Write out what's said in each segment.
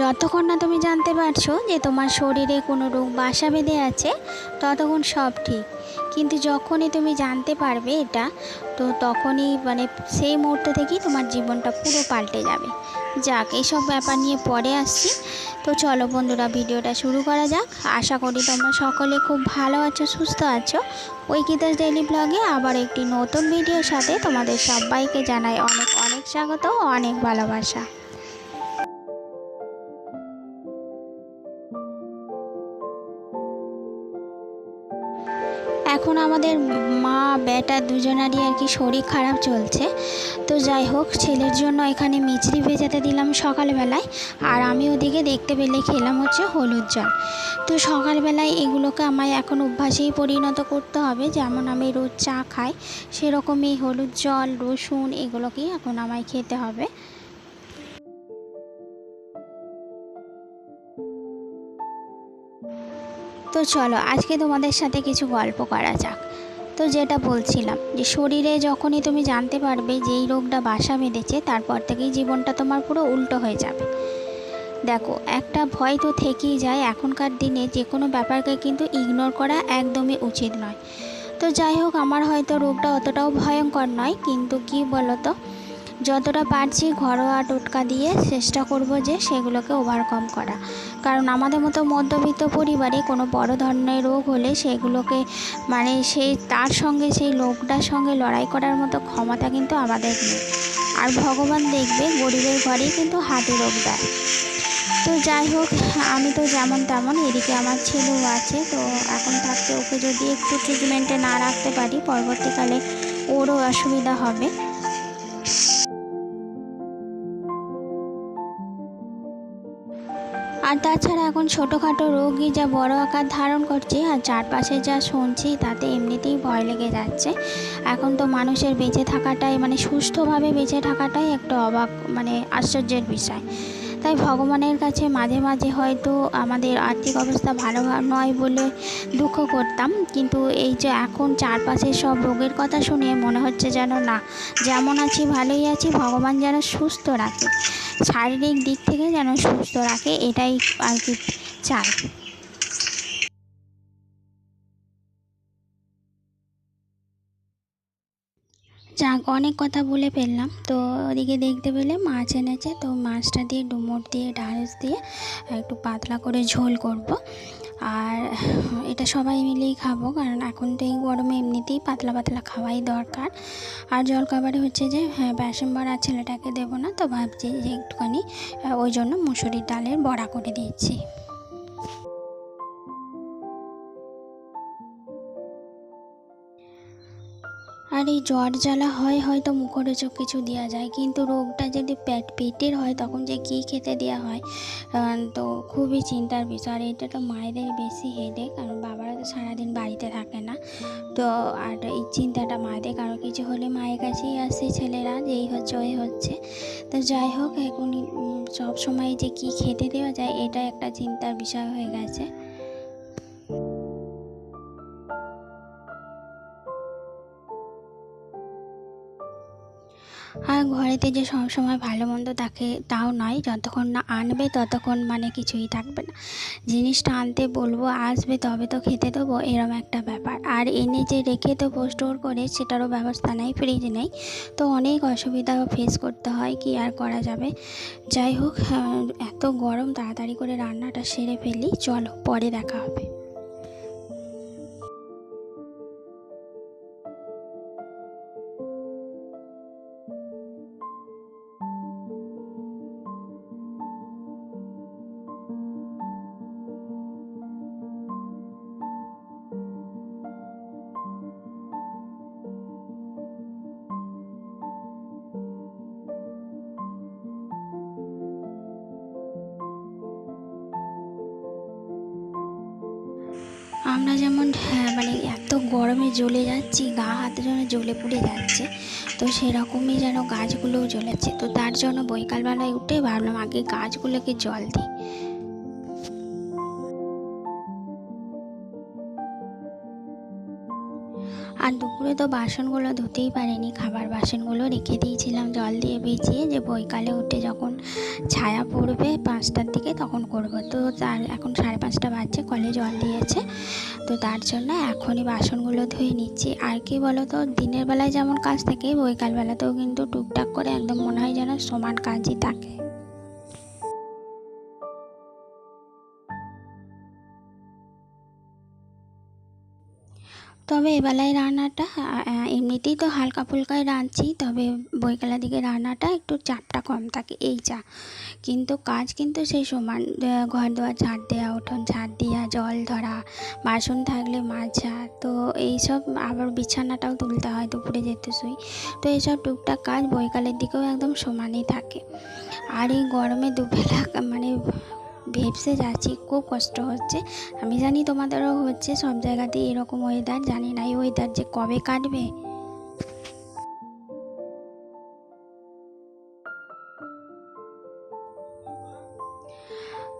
যতক্ষণ না তুমি জানতে পারছো যে তোমার শরীরে কোনো রোগ বাসা বেঁধে আছে ততক্ষণ সব ঠিক, কিন্তু যখনই তুমি জানতে পারবে এটা, তো তখনই সেই মুহূর্ত থেকেই তোমার জীবনটা পুরো পাল্টে যাবে। যাক, এইসব ব্যাপার নিয়ে পরে আসছি। তো চলো বন্ধুরা, ভিডিওটা শুরু করা যাক। আশা করি তোমরা সকলে খুব ভালো আছো, সুস্থ আছো। ঐকিতাস ডেইলি ব্লগে আবার একটি নতুন ভিডিওর সাথে তোমাদের সবাইকে জানাই অনেক অনেক স্বাগত ও অনেক ভালোবাসা। এখন আমাদের মা বেটা দুজনারই আর কি শরীর খারাপ চলছে। তো যাই হোক, ছেলের জন্য এখানে মিচড়ি ভেজাতে দিলাম সকালবেলায়, আর আমি ওদিকে দেখতে পেলে খেলাম হচ্ছে হলুদ জল। তো সকালবেলায় এগুলোকে আমায় এখন অভ্যাসেই পরিণত করতে হবে, যেমন আমি রোজ চা খাই সেরকমই হলুদ জল, রসুন এগুলোকেই এখন আমায় খেতে হবে। তো চলো আজকে তোমাদের সাথে কিছু গল্প করা যাক। তো যেটা বলছিলাম, যে শরীরে যখনই তুমি জানতে পারবে যে এই রোগটা বাসা বেঁধেছে, তারপর থেকেই জীবনটা তোমার পুরো উল্টো হয়ে যাবে। দেখো, একটা ভয় তো থেকেই যায়। এখনকার দিনে যে কোনো ব্যাপারকে কিন্তু ইগনোর করা একদমই উচিত নয়। তো যাই হোক, আমার হয়তো রোগটা অতটাও ভয়ঙ্কর নয়, কিন্তু কি বলতো, যতটা পারছি ঘরোয়া টোটকা দিয়ে চেষ্টা করব যে সেগুলোকে ওভারকাম করা। কারণ আমাদের মতো মধ্যবিত্ত পরিবারে কোনো বড় ধরনের রোগ হলে সেগুলোকে তার সঙ্গে সেই লোকটার সঙ্গে লড়াই করার মতো ক্ষমতা কিন্তু আমাদের নেই। আর ভগবান দেখবে গরিবের ঘরেই কিন্তু হাতে রোগ দেয়। তো যাই হোক, আমি তো যেমন তেমন, এদিকে আমার ছেলেও আছে। তো এখন থাকতে ওকে যদি একটু ট্রিটমেন্টে না রাখতে পারি, পরবর্তীকালে ওরও অসুবিধা হবে। আর তাছাড়া এখন ছোটোখাটো রোগই যা বড় আকার ধারণ করছে, আর চারপাশে যা শুনছি তাতে এমনিতেই ভয় লেগে যাচ্ছে। এখন তো মানুষের বেঁচে থাকাটাই সুস্থভাবে বেঁচে থাকাটাই একটা অবাক আশ্চর্যের বিষয়। তাই ভগবানের কাছে মাঝে মাঝে হয়তো আমাদের আর্থিক অবস্থা ভালো নয় বলে দুঃখ করতাম, কিন্তু এই যে এখন চারপাশের সব রোগের কথা শুনে মনে হচ্ছে যেন না, যেমন আছি ভালোই আছি, ভগবান যেন সুস্থ রাখে, শারীরিক দিক থেকে যেন সুস্থ রাখে, এটাই আর কি চাই। যাক, অনেক কথা বলে ফেললাম। তো ওদিকে দেখতে পেলে মাছ এনেছে, তো মাছটা দিয়ে ডুমুর দিয়ে ঢ্যাঁড়স দিয়ে একটু পাতলা করে ঝোল করব। আর এটা সবাই মিলেই খাবো, কারণ এখন তো এই গরমে এমনিতেই পাতলা পাতলা খাওয়াই দরকার। আর জলখাবারে হচ্ছে যে বেসন বড়া ছেলেটাকে দেবো না, তো ভাবছি যে একটুখানি ওই জন্য মুসুরির ডালের বড়া করে দিয়েছি। আর এই জ্বর জ্বালা হয় হয়তো মুখরোচক কিছু দেওয়া যায়, কিন্তু রোগটা যদি পেটের হয় তখন যে কী খেতে দেওয়া হয়, তো খুবই চিন্তার বিষয়। আর এটা তো মায়েদের বেশি হেডেক, কারণ বাবারা তো সারাদিন বাড়িতে থাকে না। তো আর এই চিন্তাটা মায়েদের, কারো কিছু হলে মায়ের কাছেই আসে ছেলেরা, যে এই হচ্ছে ওই হচ্ছে। তো যাই হোক, এখন সব সময় যে কী খেতে দেওয়া যায় এটা একটা চিন্তার বিষয় হয়ে গেছে। আর ঘরেতে যে সবসময় ভালো মন্দ থাকে তাও নয়, যতক্ষণ না আনবে ততক্ষণ কিছুই থাকবে না। জিনিসটা আনতে বলবো, আসবে তবে তো খেতে দেবো, এরম একটা ব্যাপার। আর এনে যে রেখে দেবো স্টোর করে, সেটারও ব্যবস্থা নেই, ফ্রিজ নেই। তো অনেক অসুবিধা ফেস করতে হয়, কি আর করা যাবে। যাই হোক, এত গরম, তাড়াতাড়ি করে রান্নাটা সেরে ফেলি, চলো পরে দেখা হবে। আমরা যেমন এত গরমে জ্বলে যাচ্ছি, গা হাতে যেন জ্বলে পুড়ে যাচ্ছে, তো সেরকমই যেন গাছগুলোও জ্বলেছে। তো তার জন্য বৈকালবেলায় উঠে ভাবলাম আগে গাছগুলোকে জল দিই। আর দুপুরে তো বাসনগুলো ধুতেই পারিনি, খাবার বাসনগুলো রেখে দিয়েছিলাম জল দিয়ে ভিজিয়ে, যে বৈকালে উঠে যখন ছায়া পড়বে 5টার দিকে তখন করব। তো তার এখন 5:30 বাজছে, কলে জল দিয়েছে, তো তার জন্য এখনই বাসনগুলো ধুয়ে নিচ্ছি। আর কি বলো তো, দিনের বেলায় যেমন কাজ থাকে বৈকালবেলাতেও কিন্তু টুকটাক করে একদম মনে হয় যেন সমান কাজই থাকে। তবে এবেলায় রান্নাটা এমনিতেই তো হালকা ফুলকাই রাঁধছি, তবে বৈকালের দিকে রান্নাটা একটু চাপটা কম থাকে এই যা, কিন্তু কাজ কিন্তু সেই সমান। ঘর দুয়ার ঝাড় দেওয়া, উঠোন ঝাড় দেওয়া, জল ধরা, বাসন থাকলে মাজা, তো এইসব, আবার বিছানাটাও তুলতে হয় দুপুরে যেতে শুই। তো এইসব টুকটাক কাজ বৈকালের দিকেও একদম সমানই থাকে। আর এই গরমে দুবেলা মানে ভেপসে যাচ্ছি, খুব কষ্ট হচ্ছে। আমি জানি তোমাদেরও হচ্ছে, সব জায়গাতেই এরকম ওয়েদার, জানি না এই ওয়েদার যে কবে কাটবে।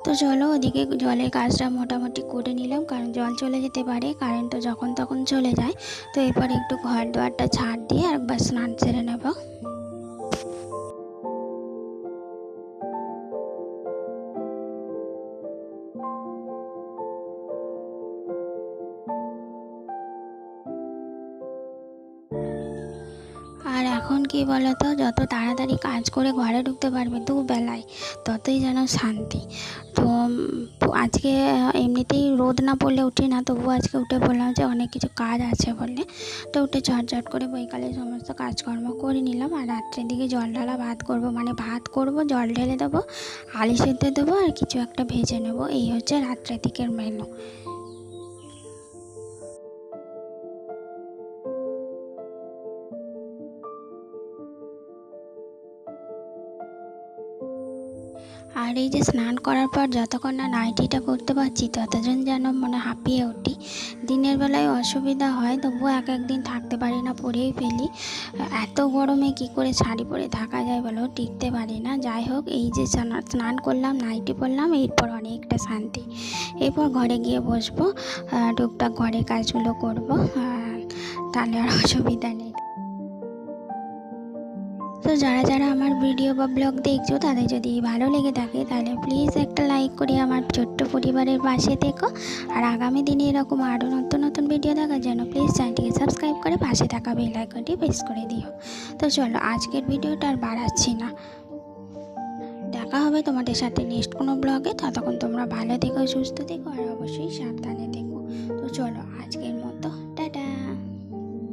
তো চলো ওদিকে জলের কাজটা মোটামুটি করে নিলাম, কারণ জল চলে যেতে পারে, কারেন্টও যখন তখন চলে যায়। তো এরপর একটু ঘর দুয়ারটা ঝাড় দিয়ে একবার স্নান সেরে নেব। আর এখন কি বলতো, যত তাড়াতাড়ি কাজ করে ঘরে ঢুকতে পারবে দুবেলায়, ততই যেন শান্তি। তো আজকে এমনিতেই রোদ না পড়লে উঠি না, তবু আজকে উঠে পড়লাম যে অনেক কিছু কাজ আছে বলে। তো উঠে ঝটঝট করে বৈকালে সমস্ত কাজকর্ম করে নিলাম। আর রাত্রের দিকে জল ঢালা ভাত করব, মানে ভাত করব, জল ঢেলে দেবো, আলু সেদ্ধ দেবো, আর কিছু একটা ভেজে নেব। এই হচ্ছে রাত্রের দিকের মেনু। আর এই যে স্নান করার পর যতক্ষণ না নাইটিটা পরতে পারছি ততজন যেন মনে হাঁপিয়ে উঠি। দিনের বেলায় অসুবিধা হয়, তবুও এক একদিন থাকতে পারি না, পরেই ফেলি। এত গরমে কি করে শাড়ি পরে থাকা যায় বলো, টিকতে পারি না। যাই হোক, এই যে স্নান করলাম, নাইটি পরলাম, এরপর অনেকটা শান্তি। এরপর ঘরে গিয়ে বসবো, টুকটাক ঘরের কাজগুলো করবো, তাহলে আর অসুবিধা নেই। তো যারা যারা আমার ভিডিও বা ব্লগ দেখছো, তাদের যদি ভালো লেগে থাকে তাহলে প্লিজ একটা লাইক করে আমার ছোট্ট পরিবারের পাশে থেকো। আর আগামী দিনে এরকম আরও নতুন নতুন ভিডিও দেখার জন্য প্লিজ চ্যানেলটিকে সাবস্ক্রাইব করে পাশে থাকা বেল আইকনটি প্রেস করে দিও। তো চলো, আজকের ভিডিওটা আর বাড়াচ্ছি না, দেখা হবে তোমাদের সাথে নেক্সট কোনো ব্লগে। ততক্ষণ তোমরা ভালো থেকো, সুস্থ থেকো, আর অবশ্যই সাবধানে থেকো। তো চলো, আজকের